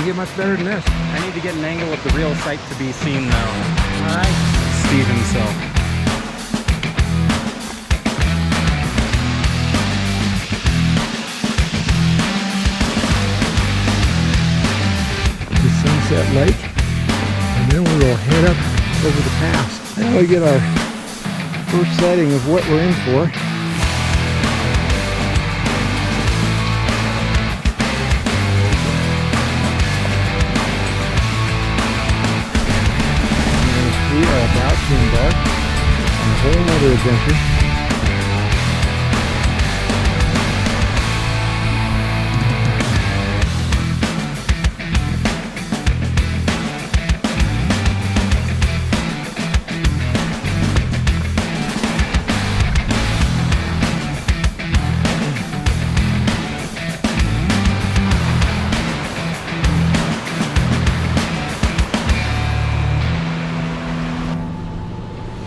get much better than this. I need to get an angle of the real sight to be seen, though. All right. Steve himself. The Sunset Lake, and then we will head up over the pass. Now we get our first sighting of what we're in for. We are about to embark on a whole other adventure.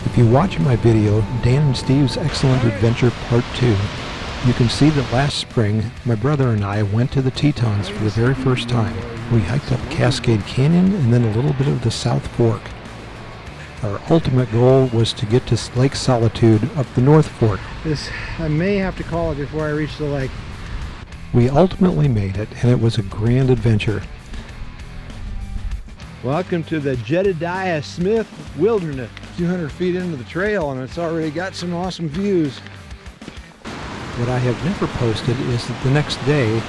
If you watch my video, Dan and Steve's Excellent Adventure Part 2, you can see that last spring, my brother and I went to the Tetons for the very first time. We hiked up Cascade Canyon and then a little bit of the South Fork. Our ultimate goal was to get to Lake Solitude up the North Fork. I may have to call it before I reach the lake. We ultimately made it, and it was a grand adventure. Welcome to the Jedediah Smith Wilderness. 200 feet into the trail, and it's already got some awesome views. What I have never posted is that the next day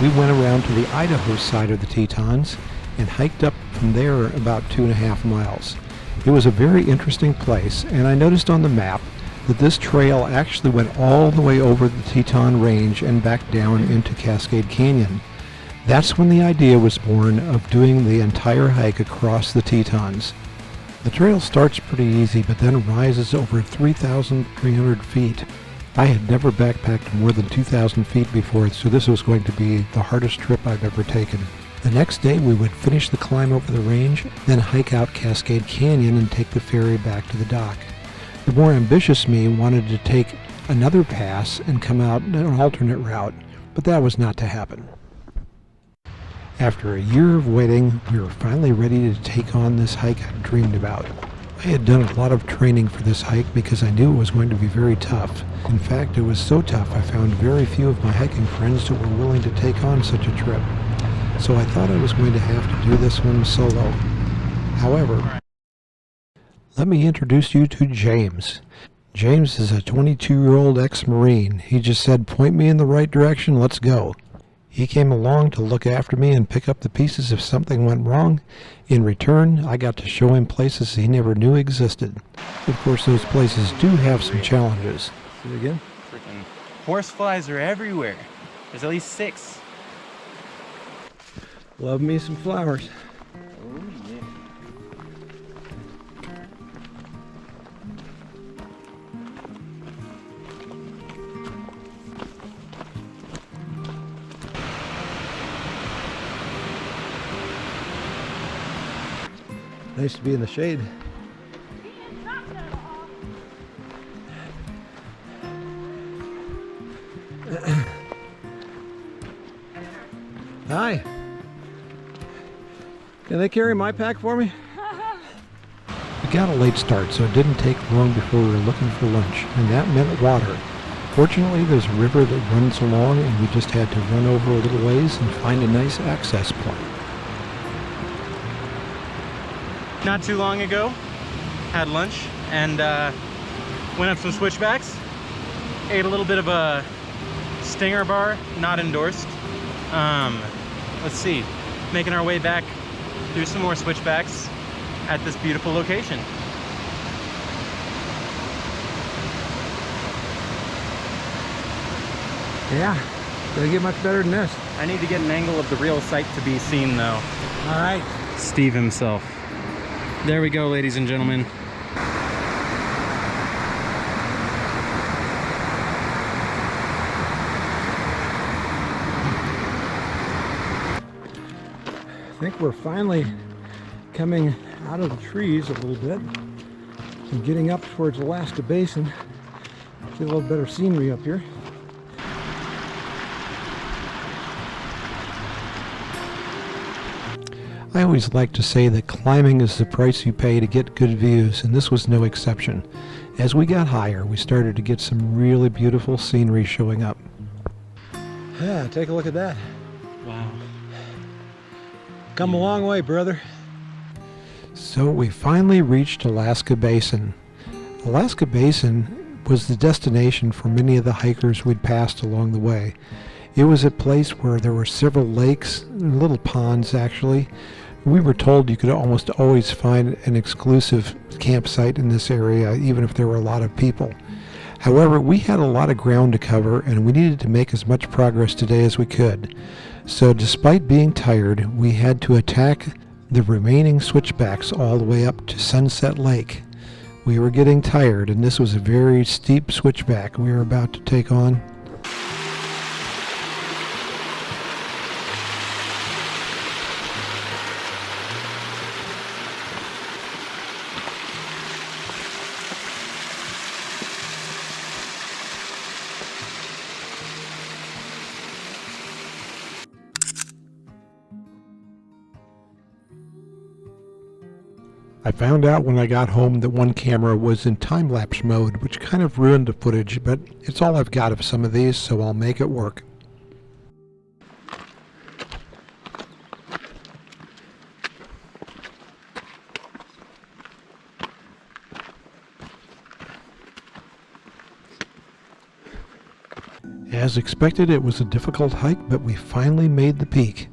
we went around to the Idaho side of the Tetons and hiked up from there about 2.5 miles. It was a very interesting place, and I noticed on the map that this trail actually went all the way over the Teton Range and back down into Cascade Canyon. That's when the idea was born of doing the entire hike across the Tetons. The trail starts pretty easy, but then rises over 3,300 feet. I had never backpacked more than 2,000 feet before, so this was going to be the hardest trip I've ever taken. The next day we would finish the climb over the range, then hike out Cascade Canyon and take the ferry back to the dock. The more ambitious me wanted to take another pass and come out an alternate route, but that was not to happen. After a year of waiting, we were finally ready to take on this hike I dreamed about. I had done a lot of training for this hike because I knew it was going to be very tough. In fact, it was so tough I found very few of my hiking friends who were willing to take on such a trip. So I thought I was going to have to do this one solo. However, let me introduce you to James. James is a 22-year-old ex-Marine. He just said, "Point me in the right direction, let's go." He came along to look after me and pick up the pieces if something went wrong. In return, I got to show him places he never knew existed. Of course, those places do have some challenges. See it again? Freaking horseflies are everywhere. There's at least 6. Love me some flowers. Oh, yeah. Nice to be in the shade. Hi. Can they carry my pack for me? We got a late start, so it didn't take long before we were looking for lunch, and that meant water. Fortunately, there's a river that runs along, and we just had to run over a little ways and find a nice access point. Not too long ago, had lunch and went up some switchbacks. Ate a little bit of a stinger bar, not endorsed. Let's see, making our way back through some more switchbacks at this beautiful location. Yeah, gonna get much better than this. I need to get an angle of the real sight to be seen, though. All right. Steve himself. There we go, ladies and gentlemen. I think we're finally coming out of the trees a little bit and getting up towards Alaska Basin. See a little better scenery up here. I always like to say that climbing is the price you pay to get good views, and this was no exception. As we got higher, we started to get some really beautiful scenery showing up. Yeah, take a look at that. Wow. Come a long way, brother. So we finally reached Alaska Basin. Alaska Basin was the destination for many of the hikers we'd passed along the way. It was a place where there were several lakes, little ponds actually. We were told you could almost always find an exclusive campsite in this area, even if there were a lot of people. However, we had a lot of ground to cover, and we needed to make as much progress today as we could. So despite being tired, we had to attack the remaining switchbacks all the way up to Sunset Lake. We were getting tired, and this was a very steep switchback we were about to take on. I found out when I got home that one camera was in time-lapse mode, which kind of ruined the footage, but it's all I've got of some of these, so I'll make it work. As expected, it was a difficult hike, but we finally made the peak.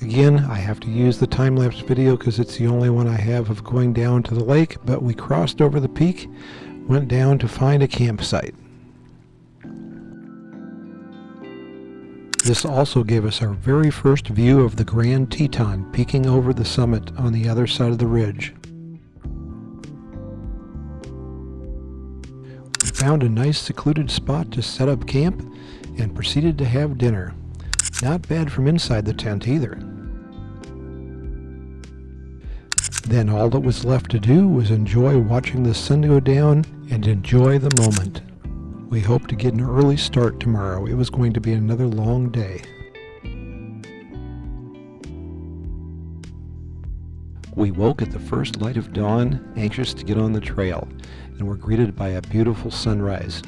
Again, I have to use the time-lapse video because it's the only one I have of going down to the lake, but we crossed over the peak, went down to find a campsite. This also gave us our very first view of the Grand Teton peeking over the summit on the other side of the ridge. We found a nice secluded spot to set up camp and proceeded to have dinner. Not bad from inside the tent either. Then all that was left to do was enjoy watching the sun go down and enjoy the moment. We hope to get an early start tomorrow. It was going to be another long day. We woke at the first light of dawn, anxious to get on the trail, and were greeted by a beautiful sunrise.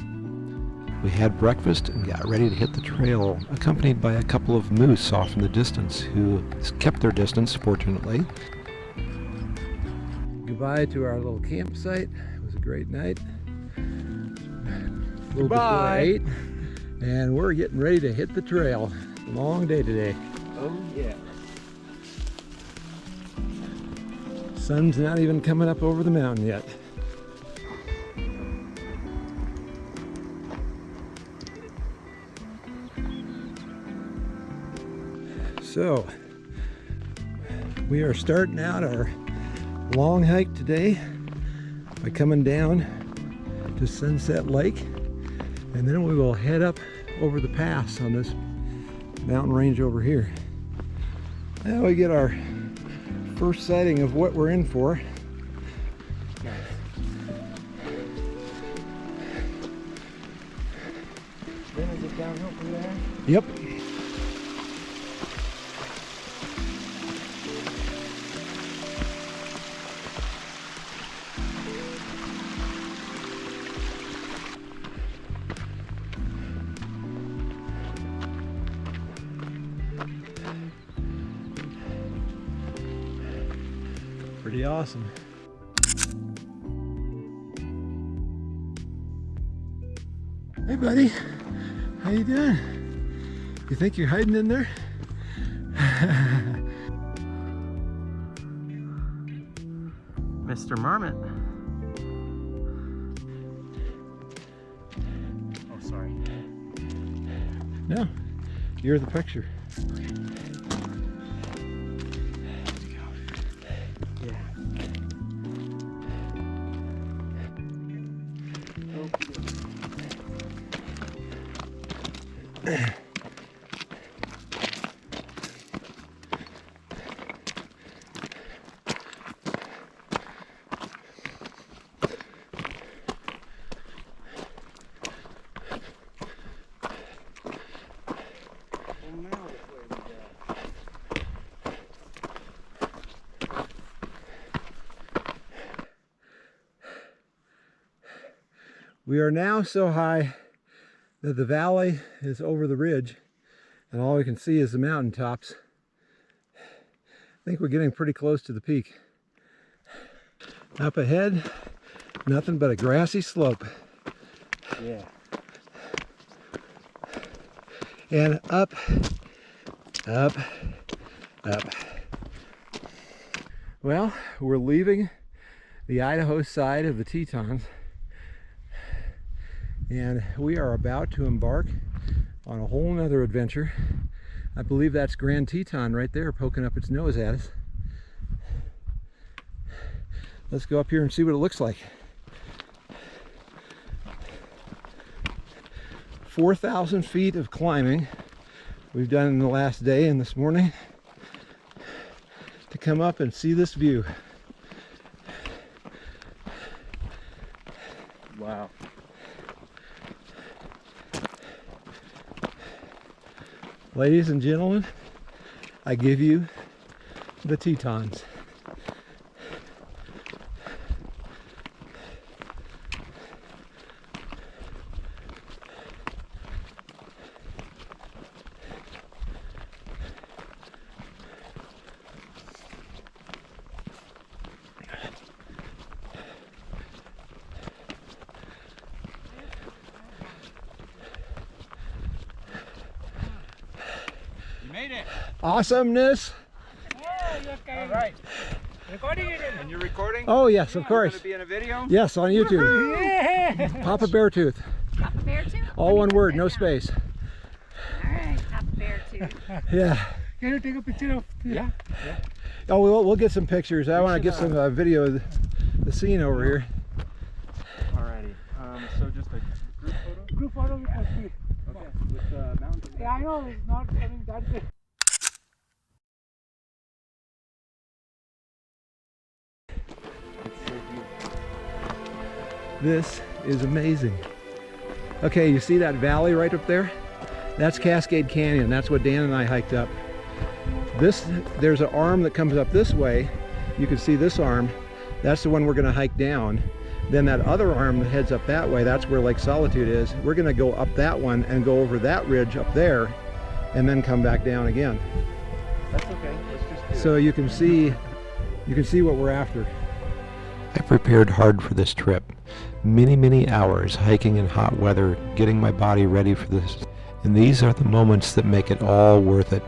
We had breakfast and got ready to hit the trail, accompanied by a couple of moose off in the distance who kept their distance, fortunately. Goodbye to our little campsite. It was a great night. Goodbye. 8, and we're getting ready to hit the trail. Long day today. Oh yeah. Sun's not even coming up over the mountain yet. So, we are starting out our long hike today by coming down to Sunset Lake, and then we will head up over the pass on this mountain range over here. Now we get our first sighting of what we're in for. Then is it downhill from there? Yep. Pretty awesome. Hey buddy, how you doing? You think you're hiding in there? Mr. Marmot. Oh, sorry. No, you're the picture. We are now so high that the valley is over the ridge and all we can see is the mountaintops. I think we're getting pretty close to the peak. Up ahead, nothing but a grassy slope. Yeah. And up, up, up. Well, we're leaving the Idaho side of the Tetons, and we are about to embark on a whole nother adventure. I believe that's Grand Teton right there poking up its nose at us. Let's go up here and see what it looks like. 4,000 feet of climbing we've done in the last day and this morning to come up and see this view. Wow. Ladies and gentlemen, I give you the Tetons. Made it. Awesomeness. All right. Recording it. And you're recording? Oh yes, of course. Going to be in a video? Yes, on YouTube. Yeah. Papa Beartooth. Papa Beartooth? All one word, no space. All right, Papa Beartooth. Yeah. Can you take a picture of? Yeah. Oh, we'll get some pictures. I want to get some video of the scene over here. Alrighty. So just a group photo? Group photo with us. Okay. With the mountains. Yeah, I know it's not. I mean that's it. This is amazing. Okay, you see that valley right up there? That's Cascade Canyon. That's what Dan and I hiked up. There's an arm that comes up this way. You can see this arm. That's the one we're going to hike down. Then that other arm that heads up that way, that's where Lake Solitude is. We're going to go up that one and go over that ridge up there and then come back down again. That's okay. Let's just do So you can see what we're after. I prepared hard for this trip. Many hours hiking in hot weather, getting my body ready for this. And these are the moments that make it all worth it.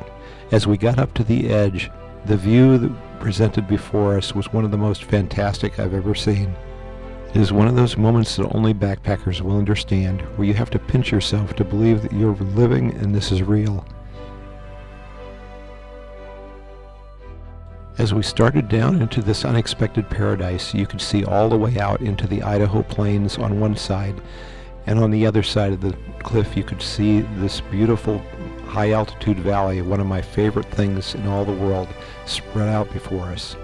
As we got up to the edge, the view that presented before us was one of the most fantastic I've ever seen. It is one of those moments that only backpackers will understand, where you have to pinch yourself to believe that you're living and this is real. As we started down into this unexpected paradise, you could see all the way out into the Idaho plains on one side, and on the other side of the cliff you could see this beautiful high altitude valley, one of my favorite things in all the world, spread out before us.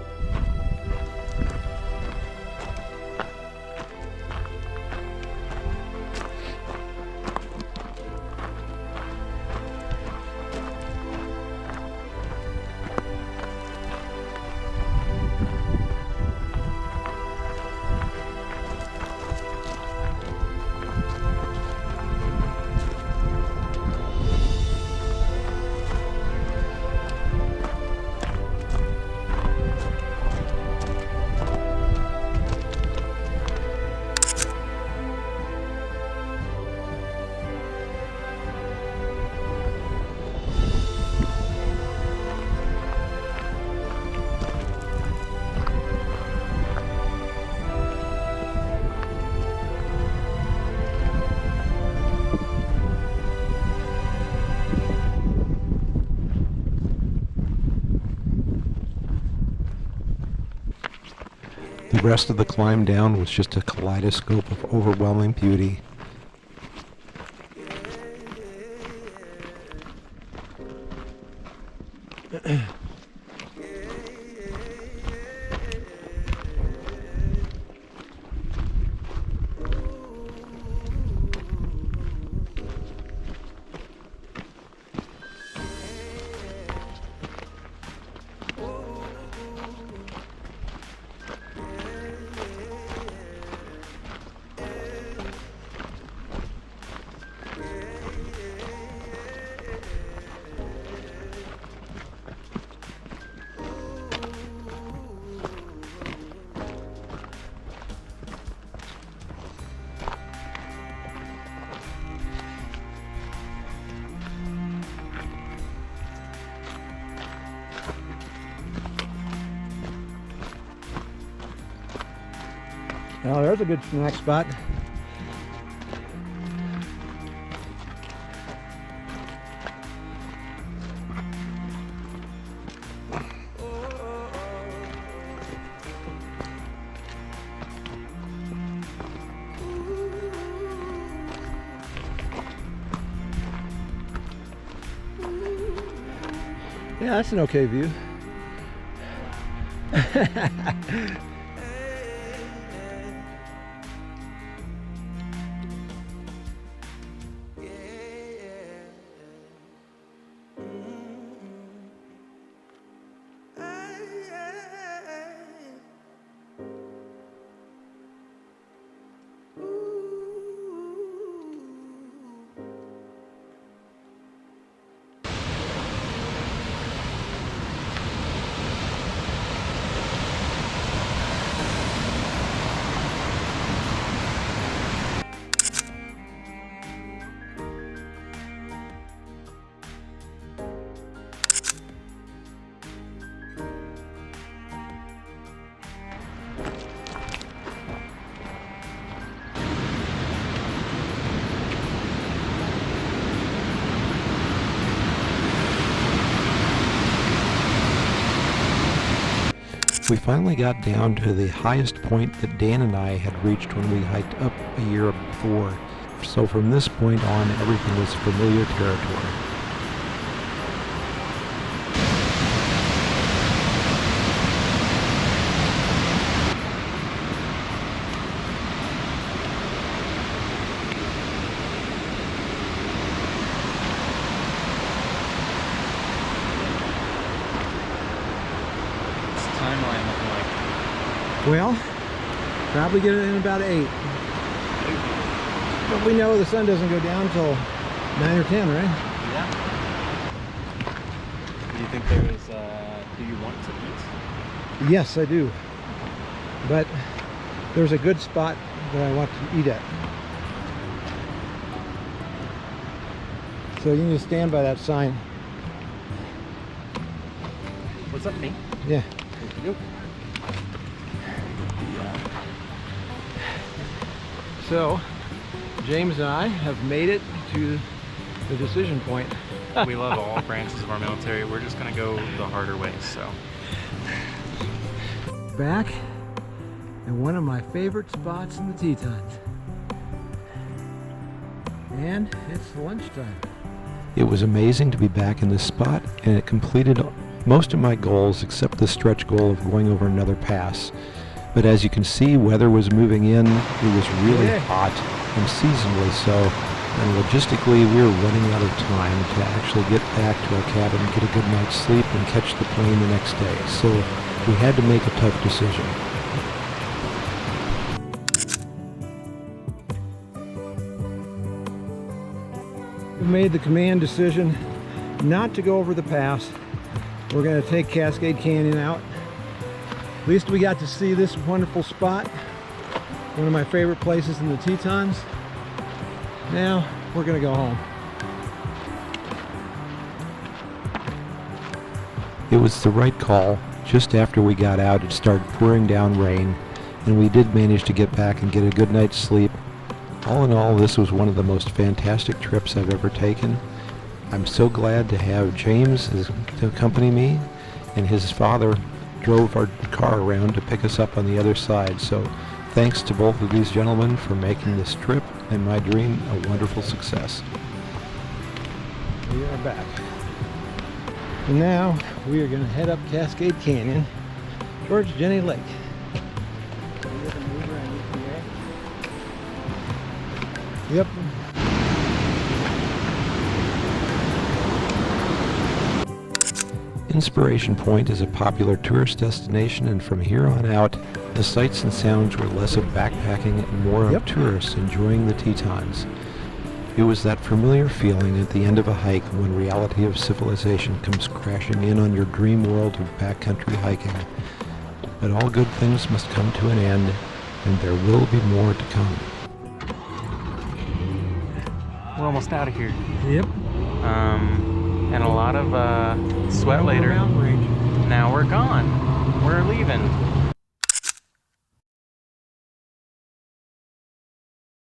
The rest of the climb down was just a kaleidoscope of overwhelming beauty. Oh, there's a good snack spot. Yeah, that's an okay view. We finally got down to the highest point that Dan and I had reached when we hiked up a year before. So from this point on, everything was familiar territory. Timeline looking like? Well, probably get it in about 8. But we know the sun doesn't go down until 9 or 10, right? Yeah. Do you think there's, do you want to eat? Yes, I do. But there's a good spot that I want to eat at. So you need to stand by that sign. What's up, Pink? Yeah. Yep. So, James and I have made it to the decision point. We love all branches of our military. We're just gonna go the harder way, so. Back at one of my favorite spots in the Tetons. And it's lunchtime. It was amazing to be back in this spot, and it completed most of my goals except the stretch goal of going over another pass. But as you can see, weather was moving in. It was really hot, and seasonally so. And logistically, we were running out of time to actually get back to our cabin, get a good night's sleep, and catch the plane the next day. So we had to make a tough decision. We made the command decision not to go over the pass. We're going to take Cascade Canyon out. At least we got to see this wonderful spot, one of my favorite places in the Tetons. Now we're going to go home. It was the right call. Just after we got out, it started pouring down rain, and we did manage to get back and get a good night's sleep. All in all, this was one of the most fantastic trips I've ever taken. I'm so glad to have James to accompany me, and his father drove our car around to pick us up on the other side. So thanks to both of these gentlemen for making this trip and my dream a wonderful success. We are back. And now we are going to head up Cascade Canyon towards Jenny Lake. Yep. Inspiration Point is a popular tourist destination, and from here on out, the sights and sounds were less of backpacking and more of tourists enjoying the Tetons. It was that familiar feeling at the end of a hike when reality of civilization comes crashing in on your dream world of backcountry hiking. But all good things must come to an end, and there will be more to come. We're almost out of here. Yep. And a lot of sweat later. Now we're gone. We're leaving.